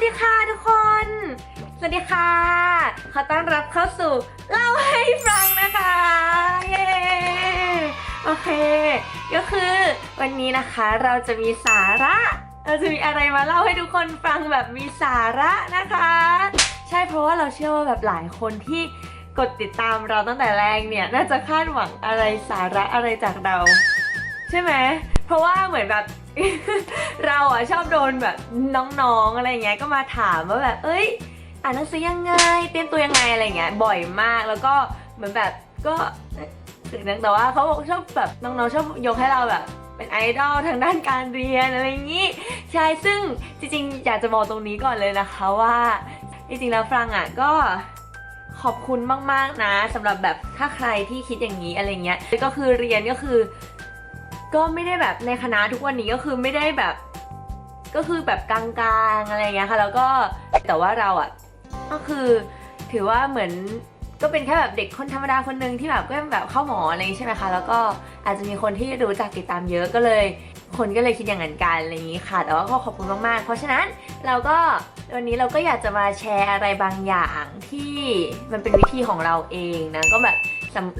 ดีค่ะทุกคนสวัสดีค่ะขอต้อนรับเข้าสู่เล่าให้ฟังนะคะเย้โอเคก็คือวันนี้นะคะเราจะมีสาระเราจะมีอะไรมาเล่าให้ทุกคนฟังแบบมีสาระนะคะใช่เพราะว่าเราเชื่อว่าแบบหลายคนที่กดติดตามเราตั้งแต่แรกเนี่ยน่าจะคาดหวังอะไรสาระอะไรจากเราใช่ไหมเพราะว่าเหมือนแบบ เราอะชอบโดนแบบน้องๆอะไรเงี้ยก็มาถามว่าแบบเอ้ยอ่านหนังสือยังไงเตรียมตัวยังไงอะไรเงี้ยบ่อยมากแล้วก็เหมือนแบบก็ถึงแต่ว่าเขาชอบแบบน้องๆชอบยกให้เราแบบเป็นไอดอลทางด้านการเรียนอะไรอย่างงี้ใช่ซึ่งจริงๆอยากจะบอกตรงนี้ก่อนเลยนะคะว่าจริงๆแล้วฟรังอะก็ขอบคุณมากๆนะสำหรับแบบถ้าใครที่คิดอย่างนี้อะไรเงี้ยก็คือเรียนก็ไม่ได้แบบในคณะทุกวันนี้ก็คือไม่ได้แบบก็คือแบบกลางๆอะไรอย่างเงี้ยค่ะแล้วก็แต่ว่าเราอ่ะก็คือถือว่าเหมือนก็เป็นแค่แบบเด็กคนธรรมดาคนนึงที่แบบก็แบบเข้าหมออะไรอย่างงี้ใช่ไหมคะแล้วก็อาจจะมีคนที่รู้จักติดตามเยอะก็เลยคนก็เลยคิดอย่างนั้นกันอะไรอย่างงี้ค่ะแต่ว่าก็ขอบคุณมากๆเพราะฉะนั้นเราก็วันนี้เราก็อยากจะมาแชร์อะไรบางอย่างที่มันเป็นวิธีของเราเองนะก็แบบ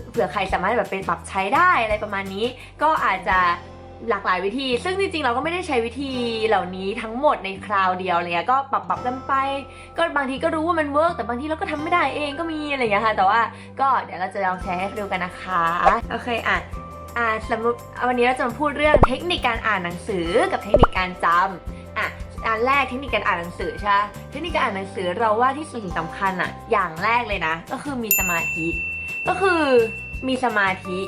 เผื่อใครสามารถแบบเป็นปรับใช้ได้อะไรประมาณนี้ก็อาจจะหลากหลายวิธีซึ่งจริงๆเราก็ไม่ได้ใช้วิธีเหล่านี้ทั้งหมดในคราวเดียวอะไรเงี้ยก็ปรับกันไปก็บางทีก็รู้ว่ามันเวิร์กแต่บางทีเราก็ทำไม่ได้เองก็มีอะไรเงี้ยค่ะแต่ว่าก็เดี๋ยวเราจะลองแชร์ให้ดูกันนะคะโอเคสมมติวันนี้เราจะมาพูดเรื่องเทคนิคการอ่านหนังสือกับเทคนิคการจำอันแรกเทคนิคการอ่านหนังสือใช่เทคนิคการอ่านหนังสือเราว่าที่สิ่งสำคัญอย่างแรกเลยนะก็คือมีสมาธิก็คือมีสมาธิ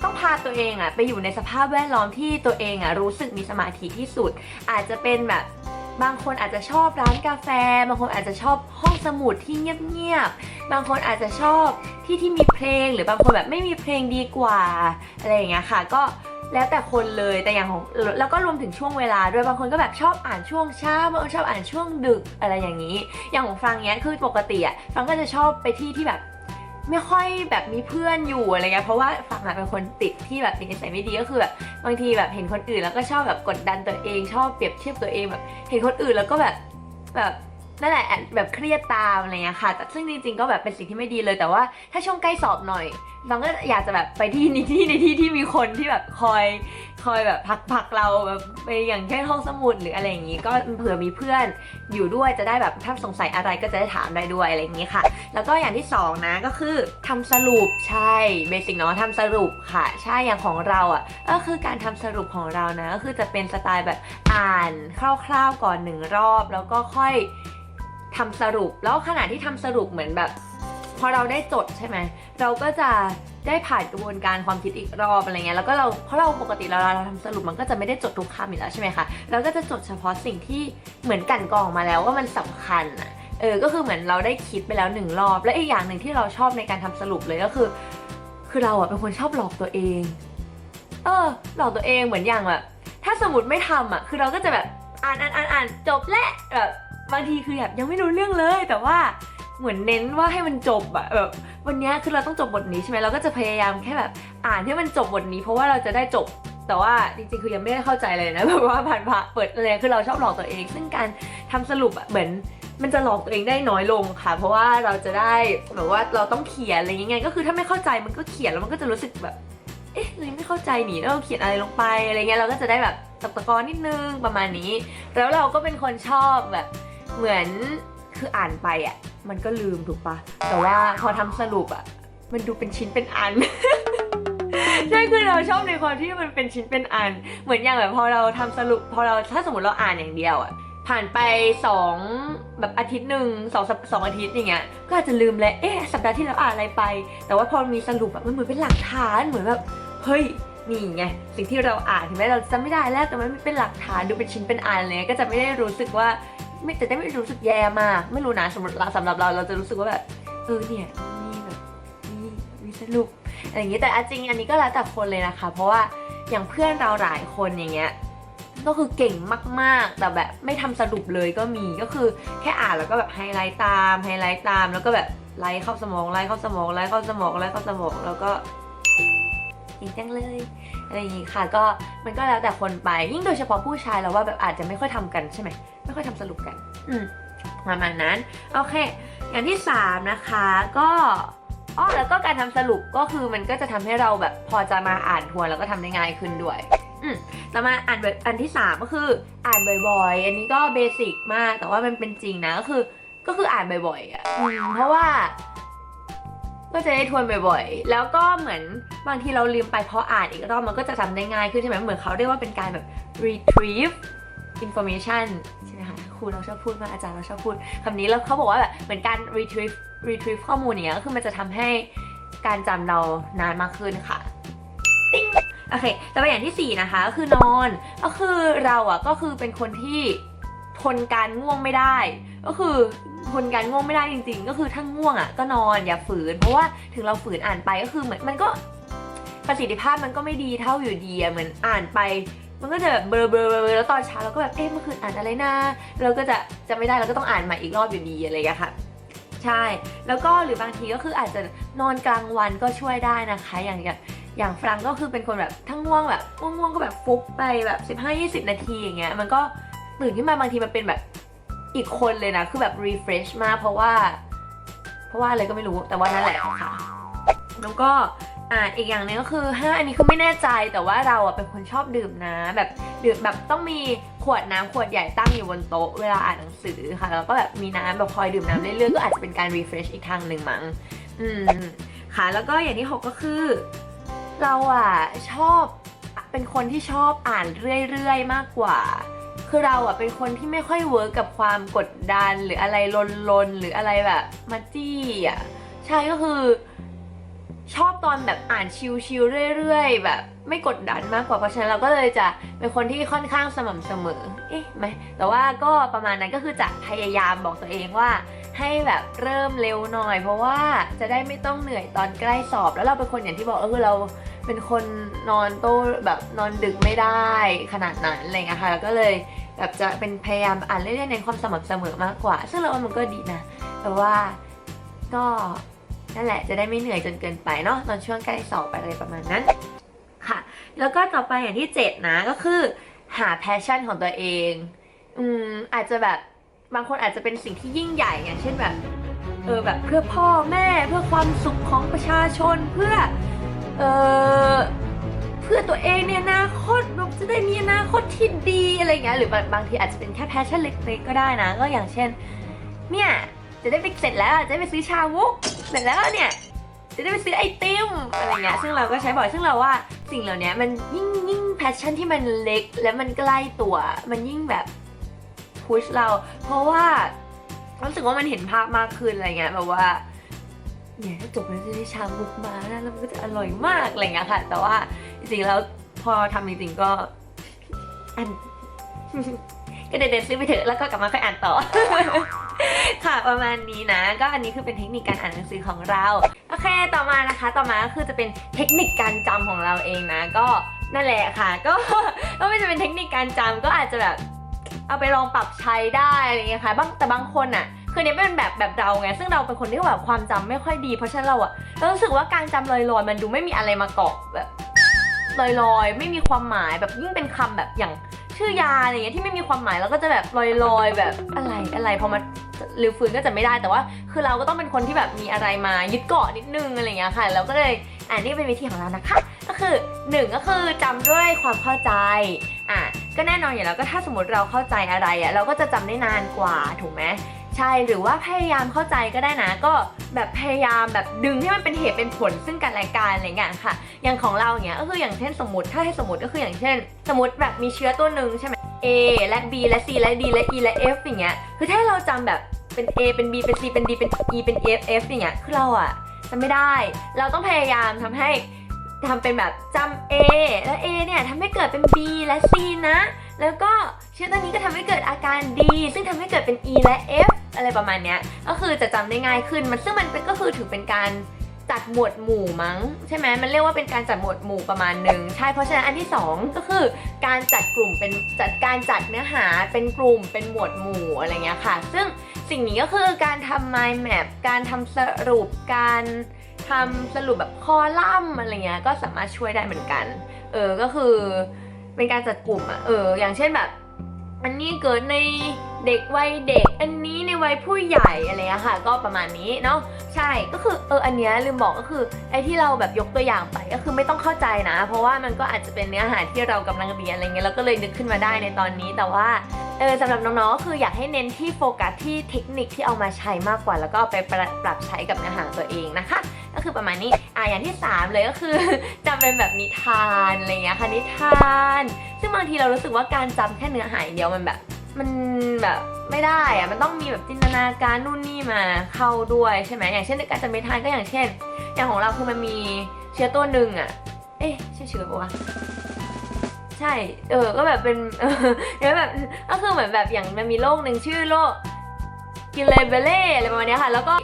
ต้องพาตัวเองไปอยู่ในสภาพแวดล้อมที่ตัวเองรู้สึกมีสมาธิที่สุดอาจจะเป็นแบบบางคนอาจจะชอบร้านกาแฟบางคนอาจจะชอบห้องสมุดที่เงียบๆบางคนอาจจะชอบที่มีเพลงหรือบางคนแบบไม่มีเพลงดีกว่าอะไรอย่างเงี้ยค่ะก็แล้วแต่คนเลยแต่อย่างของแล้วก็รวมถึงช่วงเวลาด้วยบางคนก็แบบชอบอ่านช่วงเช้าบางคนชอบอ่านช่วงดึกอะไรอย่างนี้อย่างของฟังเนี้ยคือปกติฟังก็จะชอบไปที่แบบไม่ค่อยแบบมีเพื่อนอยู่อะไรเงี้ยเพราะว่าฟังเป็นคนติดที่แบบติดนิสัยไม่ดีก็คือแบบบางทีแบบเห็นคนอื่นแล้วก็ชอบแบบกดดันตัวเองชอบเปรียบเทียบตัวเองแบบเห็นคนอื่นแล้วก็แบบนั่นแหละแบบเครียดตามอะไรเงี้ยค่ะแต่ซึ่งจริงๆก็แบบเป็นสิ่งที่ไม่ดีเลยแต่ว่าถ้าช่วงใกล้สอบหน่อยฟังก็อยากจะแบบไปที่ในที่ที่มีคนที่แบบคอยแบบพักเราแบบไปอย่างเช่นห้องสมุดหรืออะไรอย่างงี้ก็เผื่อมีเพื่อนอยู่ด้วยจะได้แบบถ้าสงสัยอะไรก็จะได้ถามได้ด้วยอะไรอย่างงี้ค่ะแล้วก็อย่างที่สองนะก็คือทำสรุปใช่เบสิกเนาะทำสรุปค่ะใช่อย่างของเราก็คือการทำสรุปของเรานะก็คือจะเป็นสไตล์แบบอ่านคร่าวๆก่อน1รอบแล้วก็ค่อยทำสรุปแล้วขณะที่ทำสรุปเหมือนแบบพอเราได้จดใช่ไหมเราก็จะได้ผ่านกระบวนการความคิดอีกรอบอะไรเงี้ยแล้วก็เพราะเราปกติเราทำสรุปมันก็จะไม่ได้จดทุกคำอยู่แล้วใช่ไหมคะเราก็จะจดเฉพาะสิ่งที่เหมือนกั่นกรองมาแล้วว่ามันสำคัญก็คือเหมือนเราได้คิดไปแล้ว1รอบและอีกอย่างหนึ่งที่เราชอบในการทำสรุปเลยก็คือเราเป็นคนชอบหลอกตัวเองหลอกตัวเองเหมือนอย่างแบบถ้าสมมติไม่ทำคือเราก็จะแบบอ่านจบและแบบบางทีคือแบบยังไม่รู้เรื่องเลยแต่ว่าเหมือนเน้นว่าให้มันจบแบบวันนี้คือเราต้องจบบทนี้ใช่ไหมเราก็จะพยายามแค่แบบอ่านให้มันจบบทนี้เพราะว่าเราจะได้จบแต่ว่าจริงๆคือยังไม่ได้เข้าใจเลยนะแบบว่าผ่านเปิดอะไรคือเราชอบหลอกตัวเองซึ่งการทำสรุปเหมือนมันจะหลอกตัวเองได้น้อยลงค่ะเพราะว่าเราจะได้แบบว่าเราต้องเขียนอะไรอย่างเงี้ยก็คือถ้าไม่เข้าใจมันก็เขียนแล้วมันก็จะรู้สึกแบบเลยไม่เข้าใจหนิแล้วเราเขียนอะไรลงไปอะไรเงี้ยเราก็จะได้แบบตะกอนนิดนึงประมาณนี้แล้วเราก็เป็นคนชอบแบบเหมือนคืออ่านไปมันก็ลืมถูกปะแต่ว่าพอทำสรุปมันดูเป็นชิ้นเป็นอัน ใช่คือเราชอบในความที่มันเป็นชิ้นเป็นอันเหมือนอย่างแบบพอเราทำสรุปพอเราถ้าสมมติเราอ่านอย่างเดียวผ่านไป2แบบอาทิตย์หนึ่งสองอาทิตย์อย่างเงี้ยก็อาจจะลืมแล้วสัปดาห์ที่แล้วอ่านอะไรไปแต่ว่าพอมีสรุปมันเหมือนเป็นหลักฐานเหมือนแบบเฮ้ยนี่ไงสิ่งที่เราอ่านถึงแม้เราจำไม่ได้แล้วแต่มันเป็นหลักฐานดูเป็นชิ้นเป็นอันเลยก็จะไม่ได้รู้สึกว่าไม่รู้สึกแย่มากไม่รู้นะสำหรับเราจะรู้สึกว่าแบบเนี่ยมีแบบมีสรุปอะไรอย่างเงี้ยแต่จริงอันนี้ก็แล้วแต่คนเลยนะคะเพราะว่าอย่างเพื่อนเราหลายคนอย่างเงี้ยก็คือเก่งมากๆแต่แบบไม่ทำสรุปเลยก็มีก็คือแค่อ่านแล้วก็แบบไฮไลท์ตามแล้วก็แบบไล่เข้าสมองแล้วก็จริงจังเลยอะไรอย่างงี้ค่ะก็มันก็แล้วแต่คนไปยิ่งโดยเฉพาะผู้ชายเราว่าแบบอาจจะไม่ค่อยทำกันใช่ไหมไม่ค่อยทำสรุปกัน ประมาณนั้นโอเคอย่างที่3นะคะก็แล้วก็การทำสรุปก็คือมันก็จะทำให้เราแบบพอจะมาอ่านทวนแล้วก็ทำได้ง่ายขึ้นด้วยต่อมาอ่านอันที่3ก็คืออ่านบ่อยๆอันนี้ก็เบสิกมากแต่ว่ามันเป็นจริงนะก็คืออ่านบ่อยๆอ่ะเพราะว่าก็จะได้ทวนบ่อยๆแล้วก็เหมือนบางทีเราลืมไปพออ่านอีกรอบมันก็จะจำได้ง่ายขึ้นใช่ไหมเหมือนเขาเรียกว่าเป็นการแบบ retrieve information ใช่ไหมคะครูเราชอบพูดมากอาจารย์เราชอบพูดคำนี้แล้วเขาบอกว่าแบบเหมือนการ retrieve ข้อมูลเนี้ยก็คือมันจะทำให้การจำเรานานมากขึ้นค่ะติ๊งโอเคแต่อย่างที่4นะคะก็คือนอนก็คือเราอ่ะก็คือเป็นคนที่ทนการง่วงไม่ได้ก็คือทนการง่วงไม่ได้จริงๆก็คือถ้าง่วงอ่ะก็นอนอย่าฝืนเพราะว่าถึงเราฝืนอ่านไปก็คือเหมือนมันก็ประสิทธิภาพมันก็ไม่ดีเท่าอยู่ดีเหมือนอ่านไปมันก็จะแบบเบลอแล้วตอนเช้าเราก็แบบเมื่อคืนอ่านอะไรนะเราก็จะไม่ได้เราก็ต้องอ่านใหม่อีกรอบอยู่ดีอะไรอย่างเงี้ยค่ะใช่แล้วก็หรือบางทีก็คืออาจจะนอนกลางวันก็ช่วยได้นะคะอย่างฟรังก็คือเป็นคนแบบทั้งง่วงแบบง่วงก็แบบฟุบไปแบบ15-20 นาทีอย่างเงี้ยมันก็ตื่นขึ้นมาบางทีมันเป็นแบบอีกคนเลยนะคือแบบ refresh มากเพราะว่าอะไรก็ไม่รู้แต่ว่านั่นแหละค่ะแล้วก็อีกอย่างนึงก็คืออันนี้คือไม่แน่ใจแต่ว่าเราเป็นคนชอบดื่มน้ำแบบดื่มแบบต้องมีขวดน้ำขวดใหญ่ตั้งอยู่บนโต๊ะเวลาอ่านหนังสือค่ะแล้วก็แบบมีน้ำแบบคอยดื่มน้ำเรื่อยๆก็อาจจะเป็นการ refresh อีกทางหนึ่งมั้งค่ะแล้วก็อย่างที่6ก็คือเราชอบเป็นคนที่ชอบอ่านเรื่อยๆมากกว่าคือเราเป็นคนที่ไม่ค่อยเวิร์กกับความกดดันหรืออะไรลนหรืออะไรแบบมาจี้ใช่ก็คือชอบตอนแบบอ่านชิลๆเรื่อยๆแบบไม่กดดันมากกว่าเพราะฉะนั้นเราก็เลยจะเป็นคนที่ค่อนข้างสม่ำเสมอไหมแต่ว่าก็ประมาณนั้นก็คือจะพยายามบอกตัวเองว่าให้แบบเริ่มเร็วหน่อยเพราะว่าจะได้ไม่ต้องเหนื่อยตอนใกล้สอบแล้วเราเป็นคนอย่างที่บอกคือเราเป็นคนนอนโตแบบนอนดึกไม่ได้ขนาดนั้นอะไรเงี้ยค่ะแล้วก็เลยแบบจะเป็นพยายามอ่านเรื่อยๆในความสม่ำเสมอมากกว่าซึ่งเราว่ามันก็ดีนะแต่ว่าก็นั่นแหละจะได้ไม่เหนื่อยจนเกินไปเนาะตอนช่วงใกล้สอบอะไรประมาณนั้นค่ะแล้วก็ต่อไปอย่างที่7นะก็คือหาแพชชั่นของตัวเองอาจจะแบบบางคนอาจจะเป็นสิ่งที่ยิ่งใหญ่อย่างเช่นแบบแบบเพื่อพ่อแม่เพื่อความสุขของประชาชนเพื่อตัวเองในอนาคตเราจะได้มีอนาคตที่ดีอะไรอย่างเงี้ยหรือบางทีอาจจะเป็นแค่แพชชั่นเล็กๆก็ได้นะก็อย่างเช่นเนี่ยจะได้ไปเสร็จแล้วจะได้ไปซื้อชาวุกเสร็จแล้วเนี่ยจะได้ไปซื้อไอติมอะไรเงี้ยซึ่งเราก็ใช้บ่อยซึ่งเราว่าสิ่งเหล่านี้มันยิ่งแพชชั่นที่มันเล็กและมันใกล้ตัวมันยิ่งแบบพุชเราเพราะว่ารู้สึกว่ามันเห็นภาพมากขึ้นอะไรเงี้ยแบบว่าเนี่ยถ้าจบแล้วจะได้ชาบุกมาแล้วมันก็จะอร่อยมากอะไรเงี้ยค่ะแต่ว่าจริงๆแล้วพอทำจริงๆก็ก็เดินซื้อไปเถอะแล้วก็กลับมาค่อยอ่านต่อ ค่ะประมาณนี้นะก็อันนี้คือเป็นเทคนิคการอ่านหนังสือของเราโอเคต่อมาก็คือจะเป็นเทคนิคการจำของเราเองนะก็นั่นแหละค่ะก็ไม่จะเป็นเทคนิคการจำก็อาจจะแบบเอาไปลองปรับใช้ได้อะไรเงี้ยค่ะแต่บางคนคือเนี้ยเป็นแบบเราไงซึ่งเราเป็นคนที่แบบความจำไม่ค่อยดีเพราะฉะนั้นเรารู้สึกว่าการจำลอยๆมันดูไม่มีอะไรมาเกาะแบบลอยๆไม่มีความหมายแบบยิ่งเป็นคำแบบอย่างชื่อยาอะไรเงี้ยที่ไม่มีความหมายแล้วก็จะแบบลอยๆแบบอะไรพอมาลืมฟื้นก็จะไม่ได้แต่ว่าคือเราก็ต้องเป็นคนที่แบบมีอะไรมายึดเกาะนิดนึงอะไรเงี้ยค่ะเราก็เลยนี่เป็นวิธีของเรานะคะก็คือ1ก็คือจำด้วยความเข้าใจก็แน่นอนอยู่แล้วก็ถ้าสมมติเราเข้าใจอะไรเราก็จะจำได้นานกว่าถูกไหมใช่หรือว่าพยายามเข้าใจก็ได้นะก็แบบพยายามแบบดึงให้มันเป็นเหตุเป็นผลซึ่งกันและกันอะไรเงี้ยค่ะอย่างของเราอย่างเงี้ยก็คืออย่างเช่นสมมติถ้าให้สมมติก็คืออย่างเช่นสมมติแบบมีเชื้อตัวหนึ่งใช่ไหม A และ B และ C และ D และ E และ F อย่างเงี้ยคือถ้าเราจำแบบเป็น A เป็น B เป็น C เป็น D เป็น E เป็น F อย่างเงี้ยคือเราจำไม่ได้เราต้องพยายามทำเป็นแบบจำ A และ A เนี่ยทำให้เกิดเป็น B และ C นะแล้วก็เชื้อตัวนี้ก็ทำให้เกิดอาการ D ซึ่งทำให้เกิดเป็น E และ F อะไรประมาณเนี้ยก็คือจะจำได้ง่ายขึ้นซึ่งมันก็คือถือเป็นการจัดหมวดหมู่มั้งใช่ไหมมันเรียกว่าเป็นการจัดหมวดหมู่ประมาณหนึ่งใช่เพราะฉะนั้นอันที่2ก็คือการจัดกลุ่มเป็นการจัดเนื้อหาเป็นกลุ่มเป็นหมวดหมู่อะไรเงี้ยค่ะซึ่งสิ่งนี้ก็คือการทำ mind map การทำสรุปการทำสรุปแบบคอลัมน์อะไรเงี้ยก็สามารถช่วยได้เหมือนกันก็คือเป็นการจัดกลุ่มอย่างเช่นแบบอันนี้เกิดใน เด็กวัยเด็กอันนี้ในวัยผู้ใหญ่อะไรเงี้ยค่ะก็ประมาณนี้เนาะใช่ก็คืออันเนี้ยลืมบอกก็คือไอ้ที่เราแบบยกตัวอย่างไปก็คือไม่ต้องเข้าใจนะเพราะว่ามันก็อาจจะเป็นเนื้อหาที่เรากำลังเรียนอะไรเงี้ยเราก็เลยนึกขึ้นมาได้ในตอนนี้แต่ว่าสำหรับน้องๆก็คืออยากให้เน้นที่โฟกัสที่เทคนิคที่เอามาใช้มากกว่าแล้วก็ไปปรับใช้กับเนื้อหาตัวเองนะคะก็คือประมาณนี้อย่างที่3เลยก็คือ จำเป็นแบบนิทานอะไรเงี้ยค่ะนิทานซึ่งบางทีเรารู้สึกว่าการจำแค่เนื้อหาอย่างเดียวมันแบบไม่ได้อะมันต้องมีแบบจินตนาการนู่นนี่มาเข้าด้วยใช่ไหมอย่างเช่นในการจำนิทานก็อย่างเช่นอย่างของเราคือมันมีเชื้อตัวหนึ่งอะใช่เชื้อปะวะใช่ก็แบบเป็นแบบก็คือเหมือนแบบอย่างมันมีโรคหนึ่งชื่อโรคกิเลเบเล่อะไรประมาณนี้ค่ะแล้วก็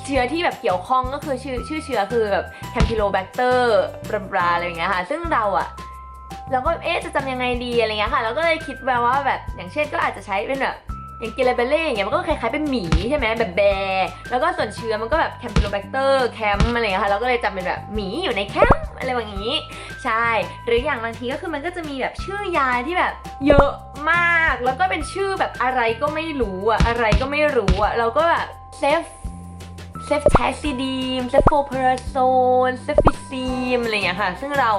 เชื้อที่แบบเกี่ยวข้องก็คือชื่อเชื้อคือแบบแคมพิโลแบคเตอร์บราอะไรอย่างเงี้ยค่ะซึ่งเราก็จะจำยังไงดีอะไรเงี้ยค่ะเราก็เลยคิดแบบว่าแบบอย่างเช่นก็อาจจะใช้เป็นแบบอย่างกิเลเบเล่อย่างเงี้ยมันก็คล้ายๆเป็นหมีใช่ไหมแบบแบร์แล้วก็ส่วนเชื้อมันก็แบบแคมพิโลแบคเตอร์แคมอะไรเงี้ยค่ะเราก็เลยจำเป็นแบบหมีอยู่ในแคมอะไรแบบนี้ใช่หรืออย่างบางทีก็คือมันก็จะมีแบบชื่อยาที่แบบเยอะมากแล้วก็เป็นชื่อแบบอะไรก็ไม่รู้เราก็แบบเซฟแทสซิดีมเซฟโฟพาราโซนเซฟฟิซีมอะไรเงี้ยค่ะซึ่งเรา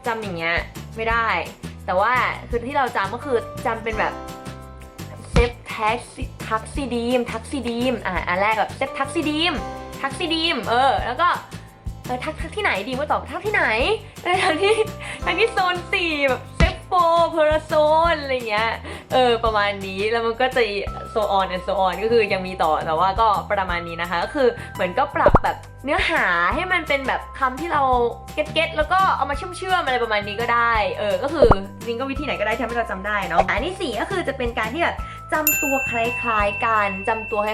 จำอย่างเงี้ยไม่ได้แต่ว่าคือที่เราจำก็คือจำเป็นแบบเซฟทักซิดีมอันแรกแบบเซฟทักซิดีมแล้วก็ทักที่ไหนดีว่าตอบทักที่ไหนทั้งที่โซน4แบบเซฟโฟพาราโซนอะไรเงี้ยประมาณนี้แล้วมันก็จะโซออนก็คือยังมีต่อแต่ว่าก็ประมาณนี้นะคะก็คือเหมือนก็ปรับแบบเนื้อหาให้มันเป็นแบบคำที่เราเก็ตแล้วก็เอามาเชื่อมอะไรประมาณนี้ก็ได้ก็คือจริงก็วิธีไหนก็ได้ที่ทำให้เราจำได้เนาะอันที่4ก็คือจะเป็นการที่แบบจำตัวคล้ายๆกันจำด้วย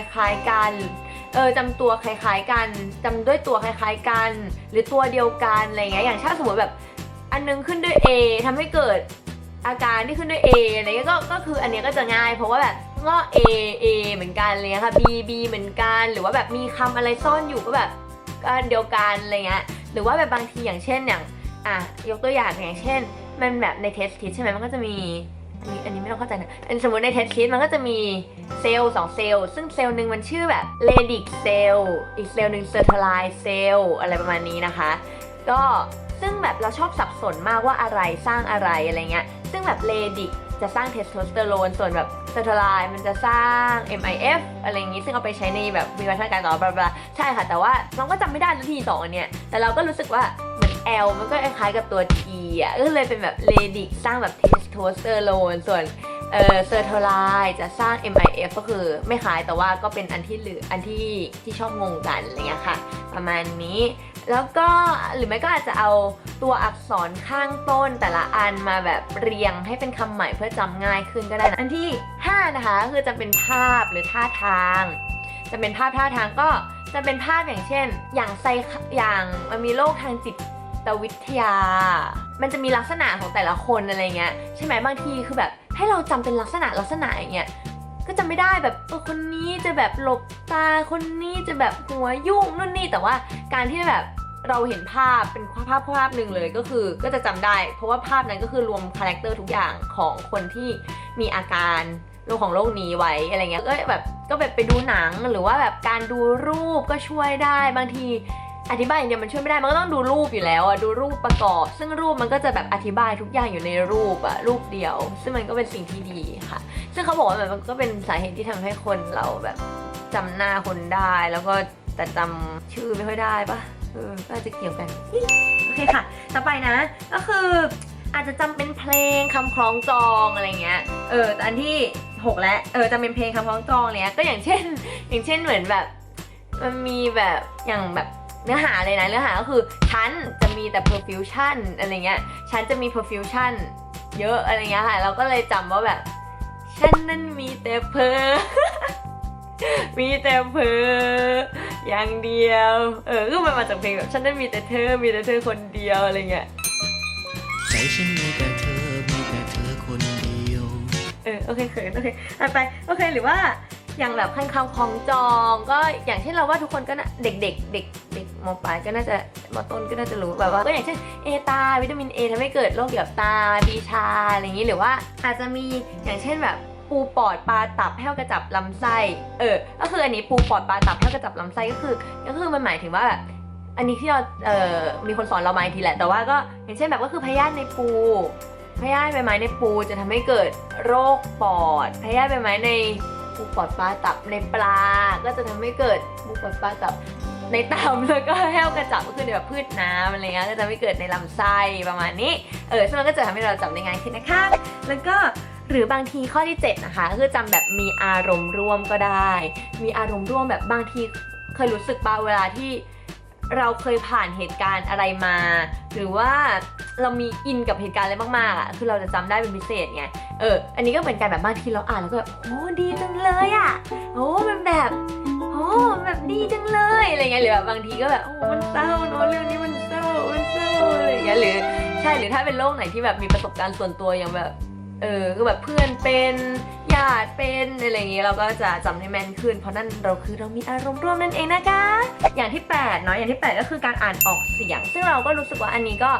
ตัวคล้ายๆกันจำด้วยตัวคล้ายๆกันหรือตัวเดียวกันอะไรเงี้ยอย่างเช่นสมมติแบบอันนึงขึ้นด้วย A ทำให้เกิดอาการที่ขึ้นด้วย A อะไรเงี้ยก็คืออันนี้ก็จะง่ายเพราะว่าแบบก็ A เหมือนกันเลยค่ะ B เหมือนกันหรือว่าแบบมีคำอะไรซ่อนอยู่ก็แบบอันเดียวกันอะไรเงี้ยหรือว่าแบบบางทีอย่างเช่นอย่างยกตัวอย่างอย่างเช่นมันแบบในเทสคิดใช่ไหมมันก็จะมีอันนี้ไม่ต้องเข้าใจนะสมมติในเทสคิดมันก็จะมีเซลล์2เซลล์ซึ่งเซลล์หนึ่งมันชื่อแบบเลดิกเซลล์อีกเซลล์หนึ่งเซอร์ทไลเซลล์อะไรประมาณนี้นะคะก็ซึ่งแบบเราชอบสับสนมากว่าอะไรสร้างอะไรเงี้ยซึ่งแบบเลดิกจะสร้างเทสโทสเตอโรนส่วนแบบเซอร์ทไลมันจะสร้าง MIF อะไรอย่างงี้ซึ่งเอาไปใช้ในแบบวิวัฒนาการต่อไปใช่ค่ะแต่ว่าเราก็จำไม่ได้ที2อันเนี้ยแต่เราก็รู้สึกว่าL มันก็คล้ายกับตัว T ก็เลยเป็นแบบเลดิกสร้างแบบเทสโทสเตอโรนส่วนเซอร์โทไลจะสร้าง MIF ก็คือไม่คล้ายแต่ว่าก็เป็นอันที่ชอบงงกันอะไรเงี้ยค่ะประมาณนี้แล้วก็หรือไม่ก็อาจจะเอาตัวอักษรข้างต้นแต่ละอันมาแบบเรียงให้เป็นคำใหม่เพื่อจำง่ายขึ้นก็ได้นะอันที่5นะคะคือจะเป็นภาพหรือท่าทางจะเป็นภาพท่าทางก็จะเป็นภาพอย่างเช่นอย่างมันมีโรคทางจิตวิทยามันจะมีลักษณะของแต่ละคนอะไรเงี้ยใช่ไหมบางทีคือแบบให้เราจำเป็นลักษณะอย่างเงี้ยก็จำไม่ได้แบบคนนี้จะแบบหลบตาคนนี้จะแบบหัวยุ่งนู่นนี่แต่ว่าการที่แบบเราเห็นภาพเป็นภาพหนึ่งเลยก็คือก็จะจำได้เพราะว่าภาพนั้นก็คือรวมคาแรคเตอร์ทุกอย่างของคนที่มีอาการโรคของโรคนี้ไว้อะไรเงี้ยก็แบบไปดูหนังหรือว่าแบบการดูรูปก็ช่วยได้บางทีอธิบายอย่างเดียวมันช่วยไม่ได้มันก็ต้องดูรูปอยู่แล้วดูรูปประกอบซึ่งรูปมันก็จะแบบอธิบายทุกอย่างอยู่ในรูปรูปเดียวซึ่งมันก็เป็นสิ่งที่ดีค่ะซึ่งเขาบอกว่ามันก็เป็นสาเหตุที่ทำให้คนเราแบบจำหน้าคนได้แล้วก็แต่จำชื่อไม่ค่อยได้ปะก็อาจจะเกี่ยวกันโอเคค่ะต่อไปนะก็คืออาจจะจำเป็นเพลงคำคล้องจองอะไรเงี้ยแต่อันที่6แล้วจำเป็นเพลงคำคล้องจองเนี้ยก็อย่างเช่นเหมือนแบบมันมีแบบอย่างแบบเนื้อหาเลยนะเนื้อหาก็คือฉันจะมีแต่ perfusion อะไรเงี้ยฉันจะมี perfusion เยอะอะไรเงี้ยค่ะเราก็เลยจำว่าแบบฉันนั้นมีแต่มีแต่อย่างเดียวก็มันมาจากเพลงแบบฉันนั้นมีแต่เธอคนเดียวอะไรเงี้ยใจฉันมีแต่เธอคนเดียวโอเคโอเคไปโอเคหรือว่าอย่างแบบคำคล้องจองก็อย่างเช่นเราว่าทุกคนก็เด็กม.ปลายก็น่าจะม.ต้นก็น่าจะรู้แบบว่าก็อย่างเช่นตาวิตามิน A ทำให้เกิดโรคเกี่ยวกับตาบีชาอะไรอย่างนี้หรือว่าอาจจะมีอย่างเช่นแบบ ปูปอดปลาตับแห้วกระจับลำไส้ก็คืออันนี้ปูปอดปลาตับแห้วกระจับลำไส้ก็คือมันหมายถึงว่าแบบอันนี้ที่เรามีคนสอนเรามาอีกทีแหละแต่ว่าก็อย่างเช่นแบบก็คือพยาธิในปูพยาธิใบไม้ในปูจะทำให้เกิดโรคปอดพยาธิใบไม้ในปูปอดปลาตับในปลาก็จะทำให้เกิดปูปอดปลาตับในตับแล้วก็แห้วกระจับก็คือในแบบพืชน้ำอะไรเงี้ยก็จะไม่เกิดในลำไส้ประมาณนี้ซึ่งมันก็จะทำให้เราจำได้ง่ายขึ้นนะคะแล้วก็หรือบางทีข้อที่7นะคะคือจำแบบมีอารมณ์ร่วมก็ได้มีอารมณ์ร่วมแบบบางทีเคยรู้สึกป่ะเวลาที่เราเคยผ่านเหตุการณ์อะไรมาหรือว่าเรามีอินกับเหตุการณ์อะไรมากๆอ่ะคือเราจะจำได้เป็นพิเศษไงอันนี้ก็เหมือนกันแบบบางทีเราอ่านแล้วก็แบบโอ้ดีจังเลยอ่ะโอ้มันแบบโอ้แบบดีจังเลยอะไรเงี้ยหรือแบบบางทีก็แบบโอ้มันเศร้าเนอะเรื่องนี้มันเศร้าอะไรเงี้ยหรือใช่หรือถ้าเป็นโรคไหนที่แบบมีประสบการณ์ส่วนตัวอย่างแบบก็แบบเพื่อนเป็นญาติเป็นอะไรอย่างเงี้ยเราก็จะจำได้แม่นขึ้นเพราะนั่นเรามีอารมณ์ร่วมนั่นเองนะคะอย่างที่8เนาะอย่างที่8ก็คือการอ่านออกเสียงซึ่งเราก็รู้สึกว่าอันนี้ก็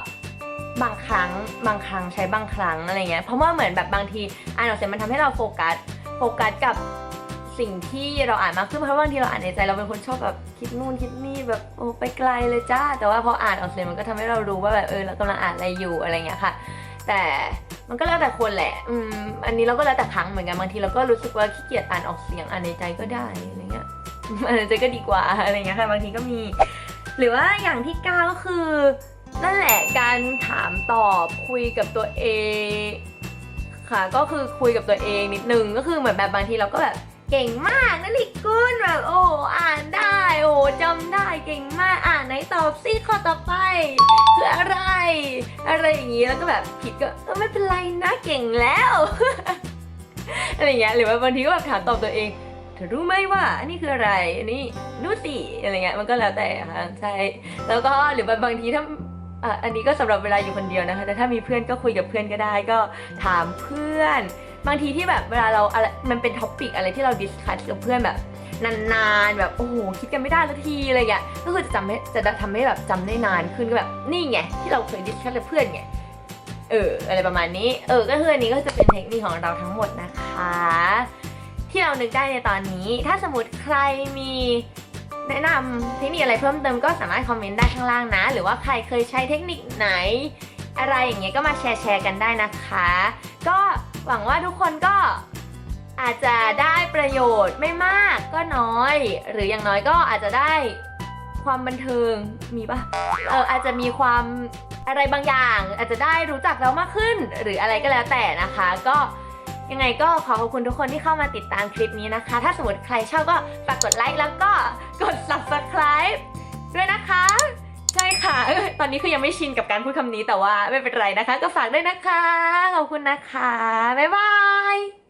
บางครั้งใช้บางครั้งอะไรเงี้ยเพราะว่าเหมือนแบบบางทีอ่านออกเสียงมันทำให้เราโฟกัสกับสิ่งที่เราอ่านมากขึ้นเพราะบางทีเราอ่านในใจเราเป็นคนชอบแบบคิดนู่นคิดนี่แบบโอ้ไปไกลเลยจ้าแต่ว่าพออ่านออกเสียงมันก็ทำให้เรารู้ว่าแบบเรากำลังอ่านอะไรอยู่อะไรเงี้ยค่ะแต่มันก็แล้วแต่คนแหละอันนี้เราก็แล้วแต่ครั้งเหมือนกันบางทีเราก็รู้สึกว่าขี้เกียจอ่านออกเสียงอ่านในใจก็ได้อะไรเงี้ยอ่านในใจก็ดีกว่าอะไรเงี้ยค่ะบางทีก็มีหรือว่าอย่างที่9ก็คือนั่นแหละการถามตอบคุยกับตัวเองค่ะก็คือคุยกับตัวเองนิดนึงก็คือเหมือนแบบบางทีเราก็แบบเก่งมากนะลิกุนแบบโอ้อ่านได้โอ้จำได้เก่งมากอ่านไหนตอบซิข้อต่อไปคืออะไรอย่างนี้แล้วก็แบบผิดก็ไม่เป็นไรนะเก่งแล้ว อะไรอย่างเงี้ยหรือว่าบางทีก็แบบถามตอบตัวเองเธอรู้ไหมว่าอันนี้คืออะไรอันนี้รู้สิอะไรเงี้ยมันก็แล้วแต่ค่ะใช่แล้วก็หรือบางทีถ้าอันนี้ก็สำหรับเวลาอยู่คนเดียวนะคะแต่ถ้ามีเพื่อนก็คุยกับเพื่อนก็ได้ก็ถามเพื่อนบางทีที่แบบเวลาเราอะไรมันเป็นท็อปิกอะไรที่เราดิสคัสกับเพื่อนแบบนานๆแบบโอ้โหคิดกันไม่ได้สักทีอะไรอย่างเงี้ยก็คือจะทำให้แบบจำได้นานขึ้นก็แบบนี่ไงที่เราเคยดิสคัสกับเพื่อนไงอะไรประมาณนี้ก็คืออันนี้ก็จะเป็นเทคนิคของเราทั้งหมดนะคะที่เรานึกได้ในตอนนี้ถ้าสมมติใครมีแนะนำเทคนิคอะไรเพิ่มเติมก็สามารถคอมเมนต์ได้ข้างล่างนะหรือว่าใครเคยใช้เทคนิคไหนอะไรอย่างเงี้ยก็มาแชร์กันได้นะคะก็หวังว่าทุกคนก็อาจจะได้ประโยชน์ไม่มากก็น้อยหรืออย่างน้อยก็อาจจะได้ความบันเทิงมีปะอาจจะมีความอะไรบางอย่างอาจจะได้รู้จักเรามากขึ้นหรืออะไรก็แล้วแต่นะคะก็ยังไงก็ขอบคุณทุกคนที่เข้ามาติดตามคลิปนี้นะคะถ้าสมมติใครชอบก็ฝากกดไลค์แล้วก็กด subscribe ด้วยนะคะใช่ค่ะตอนนี้คือยังไม่ชินกับการพูดคำนี้แต่ว่าไม่เป็นไรนะคะก็ฝากด้วยนะคะขอบคุณนะคะบ๊ายบาย